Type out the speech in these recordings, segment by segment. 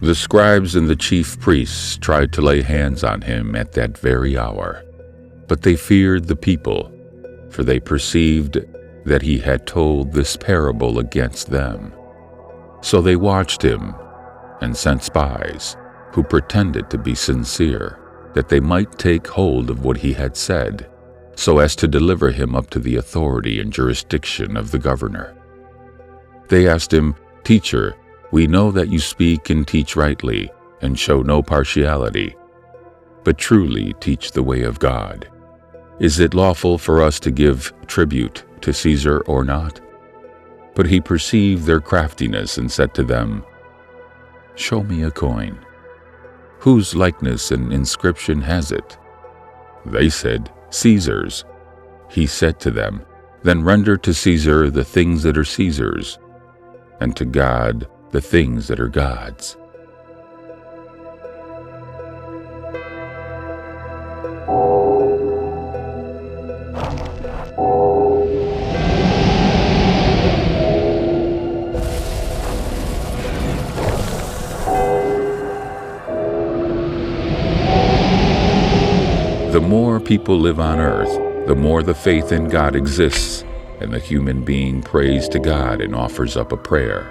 The scribes and the chief priests tried to lay hands on him at that very hour, but they feared the people, for they perceived that he had told this parable against them. So they watched him and sent spies, who pretended to be sincere, that they might take hold of what he had said, so as to deliver him up to the authority and jurisdiction of the governor. They asked him, "Teacher, we know that you speak and teach rightly, and show no partiality, but truly teach the way of God. Is it lawful for us to give tribute to Caesar or not?" But he perceived their craftiness and said to them, "Show me a coin. Whose likeness and inscription has it?" They said, "Caesar's." He said to them, "Then render to Caesar the things that are Caesar's, and to God the things that are God's." The more people live on earth, the more the faith in God exists, and the human being prays to God and offers up a prayer.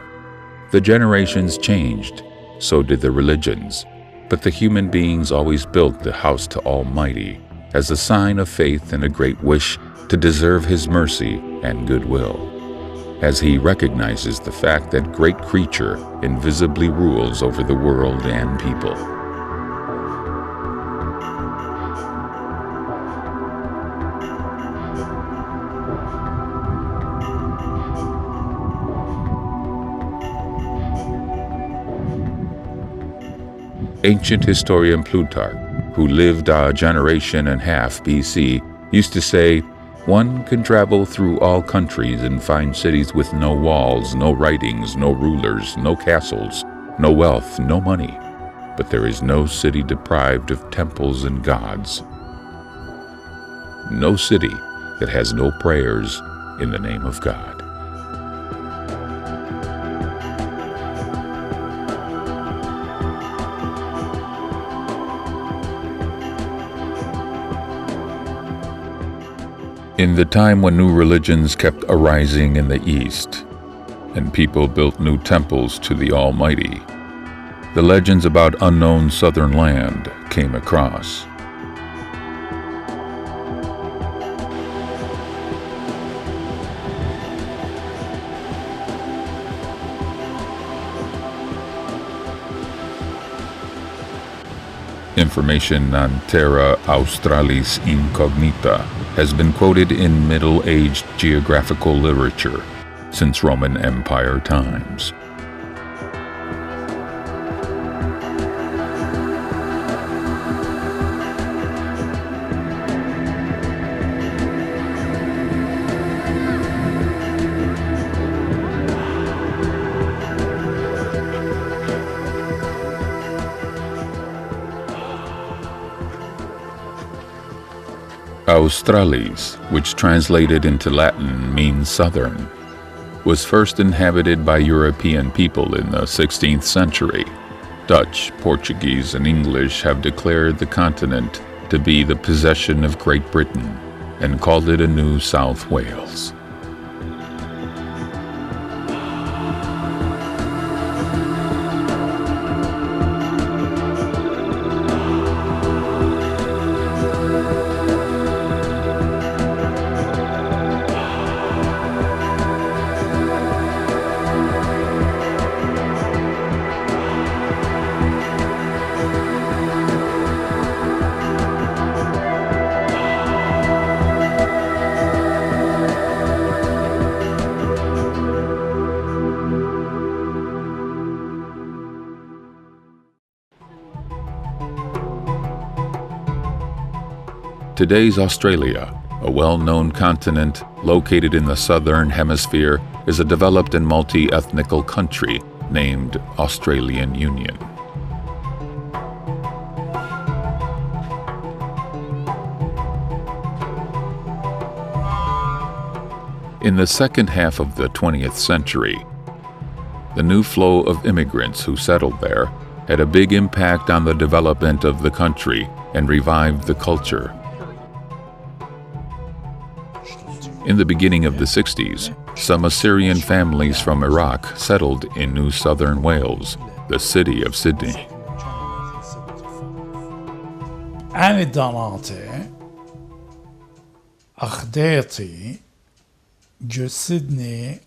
The generations changed, so did the religions, but the human beings always built the house to Almighty as a sign of faith and a great wish to deserve His mercy and goodwill, as He recognizes the fact that great creature invisibly rules over the world and people. Ancient historian Plutarch, who lived a generation and a half BC, used to say, "One can travel through all countries and find cities with no walls, no writings, no rulers, no castles, no wealth, no money, but there is no city deprived of temples and gods. No city that has no prayers in the name of God." In the time when new religions kept arising in the East, and people built new temples to the Almighty, the legends about unknown southern land came across. Information on Terra Australis Incognita has been quoted in Middle-Aged geographical literature since Roman Empire times. Australis, which translated into Latin means southern, was first inhabited by European people in the 16th century. Dutch, Portuguese, and English have declared the continent to be the possession of Great Britain and called it a New South Wales. Today's Australia, a well-known continent located in the southern hemisphere, is a developed and multi-ethnical country named Australian Union. In the second half of the 20th century, the new flow of immigrants who settled there had a big impact on the development of the country and revived the culture. In the beginning of the 60s, some Assyrian families from Iraq settled in New Southern Wales, the city of Sydney. أنا داناتي أخديتي جو سيدني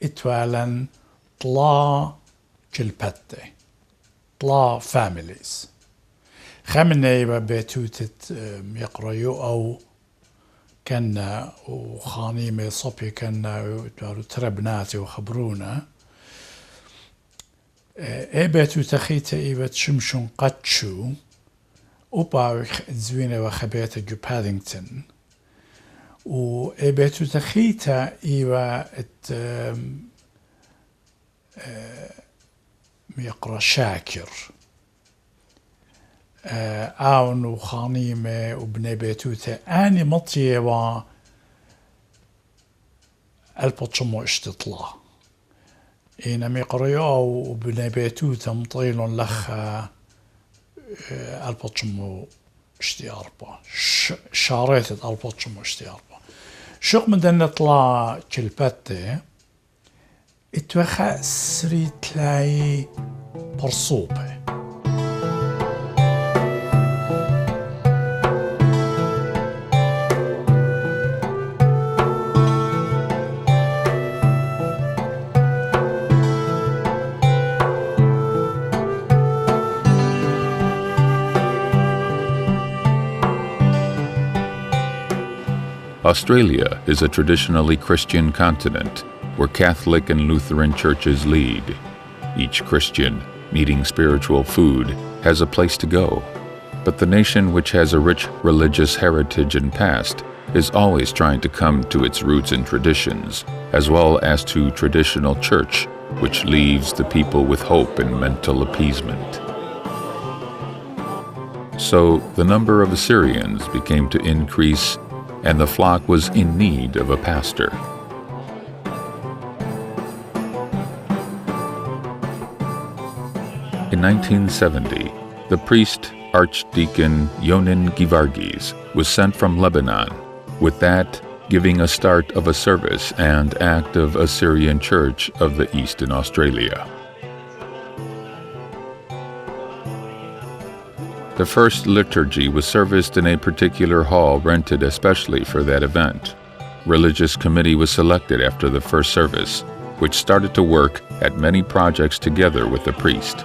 اتوالن طلا كلبتي طلا فاميليز خمني ببيتوتت يقرأيو أو كنا وخانيمي صبي كنا تربناتي وخبرونا بيتو تخيتا إيبت شمشون قدشو وباوك زوينة وخبيتا جو بادينغتون وبيتو تخيتا إيوا يقرأ شاكر آون وخانيمة وبني بيتوتا آني مطية و البطشمو اشتطلا إنما يقرأيو وبني بيتوتا مطيلون لخا البطشمو اشتي أربا شاريتت البطشمو اشتي أربا شق من دن نطلع كلبتي اتوخا سري تلاي برصوبة Australia is a traditionally Christian continent where Catholic and Lutheran churches lead. Each Christian needing spiritual food has a place to go. But the nation, which has a rich religious heritage and past, is always trying to come to its roots and traditions, as well as to traditional church, which leaves the people with hope and mental appeasement. So the number of Assyrians became to increase, and the flock was in need of a pastor. In 1970, the priest Archdeacon Yonin Givargis was sent from Lebanon, with that giving a start of a service and active Assyrian Church of the East in Australia. The first liturgy was serviced in a particular hall rented especially for that event. Religious committee was selected after the first service, which started to work at many projects together with the priest.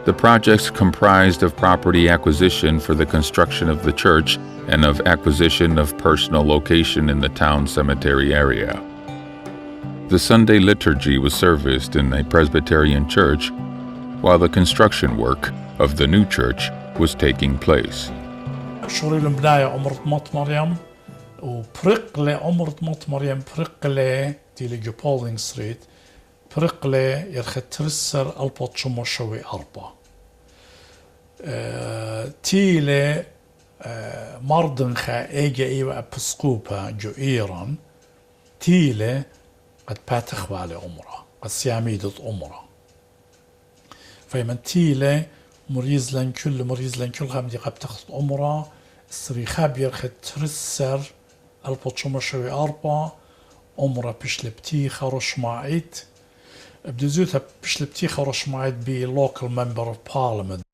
The projects comprised of property acquisition for the construction of the church and of acquisition of personal location in the town cemetery area. The Sunday liturgy was serviced in a Presbyterian church, while the construction work of the new church was taking place. شغلي البداية عمرت مط مريم وبرقلة عمرت مط مريم برقلة تيلي جو بولينغ ستريت برقلة يرخت ترسر البط شمو شوي أربعة تيلي مردنخا إيجا إيوا أبسقوبا جو إيران تيلي قد باتخ بالي عمره قد سياميدة عمره فيمن تيلي مريزلن كل غامدي قد تخط عمره السريخاب يرخت ترسر البطشمة شوي أربعة عمره بشلبتي خرش معيد بدزوتها بشلبتي خرش معيد بي local member of parliament